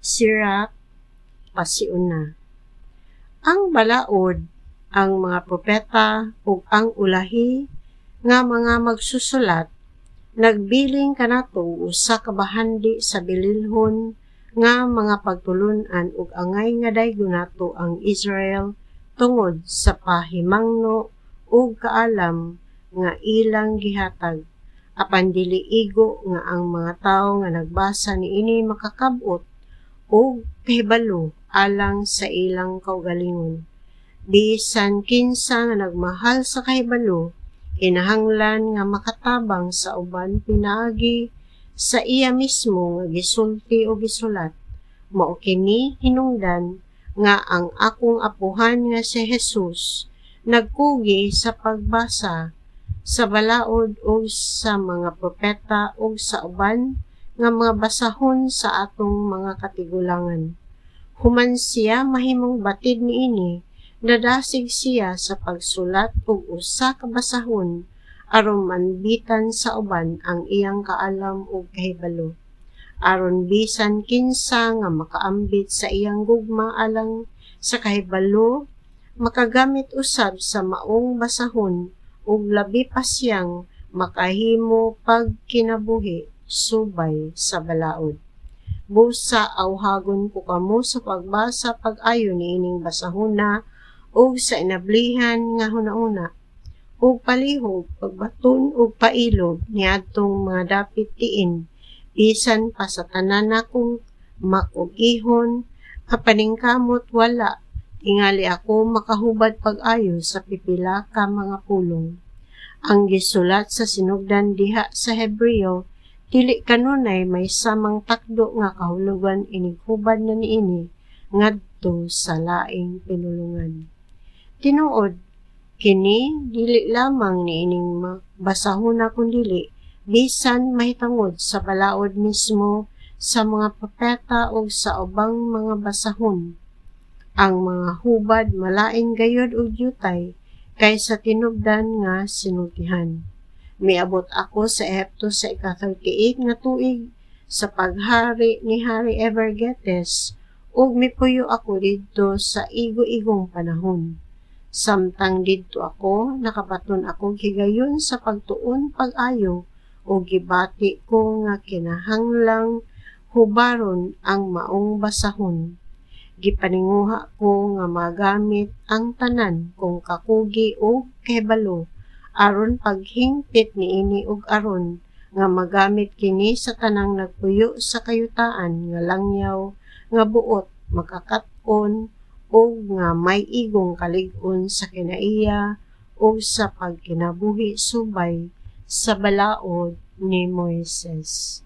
Sirach, pasiuna. Ang balaod, ang mga propeta ug ang ulahi nga mga magsusulat, nagbiling kanato usa ka bahandi sa bililhon nga mga pagtulun-an ug angay nga daygon nato ang Israel tungod sa pahimangno ug kaalam nga ilang gihatag. Apan dili igo nga ang mga tawo nga nagbasa niini makakab-ot ug kahibalo alang sa ilang kaugalingon. Bisan kinsa nga nagmahal sa kahibalo, kinahanglan nga makatabang sa uban pinaagi sa iya mismo nga gisulti o gisulat. Mao kini hinungdan nga ang akong apuhan nga si Jesus nagkugi sa pagbasa sa balaod o sa mga propeta o sa uban nga mga basahon sa atong mga katigulangan. Human siya mahimong batid niini, nadasig siya sa pagsulat og usa ka basahon aron manbitan sa uban ang iyang kaalam ug kahibalo. Aron bisan kinsa nga makaambit sa iyang gugma alang sa kahibalo, makagamit usab sa maong basahon ug labi pa siyang makahimo pagkinabuhi subay sa balaod. Busa awhagon ko kamo sa pagbasa pag-ayo niining basahona ug sa inablihan nga hunahuna ug palihog pagbaton ug pailog niadtong mga dapit tiin bisan pa sa tanan akong makugihon kapaningkamot wala tingali ako makahubad pag-ayo sa pipila ka mga pulong. Ang gisulat sa sinugdan diha sa Hebreo dili kanunay may samang takdo nga kahulugan inighubad na niini ngadto sa laing pinulungan. Tinuod kini dili lamang niining basahona kundi bisan mahitangod sa balaod mismo sa mga propeta o sa ubang mga basahon. Ang mga hubad malaing gayod og yutay kaysa tinubdan nga sinultihan. Miabot ako sa Ehipto sa ika-38 nga tuig sa paghari ni Hari Evergetes ug mipuyo ako didto sa igo-igong panahon. Samtang didto ako, nakapaton ako higayon sa pagtuon pag-ayo ug gibati ko nga kinahanglang hubaron ang maong basahon. Gipaninguha ko nga magamit ang tanan kung kakugi o kahibalo aron paghingpit niini ug aron nga magamit kini sa tanang nagpuyo sa kayutaan nga langyaw nga buot makakat-on ug nga may igong kalig-on sa kinaiya ug sa pagkinabuhi subay sa balaod ni Moises.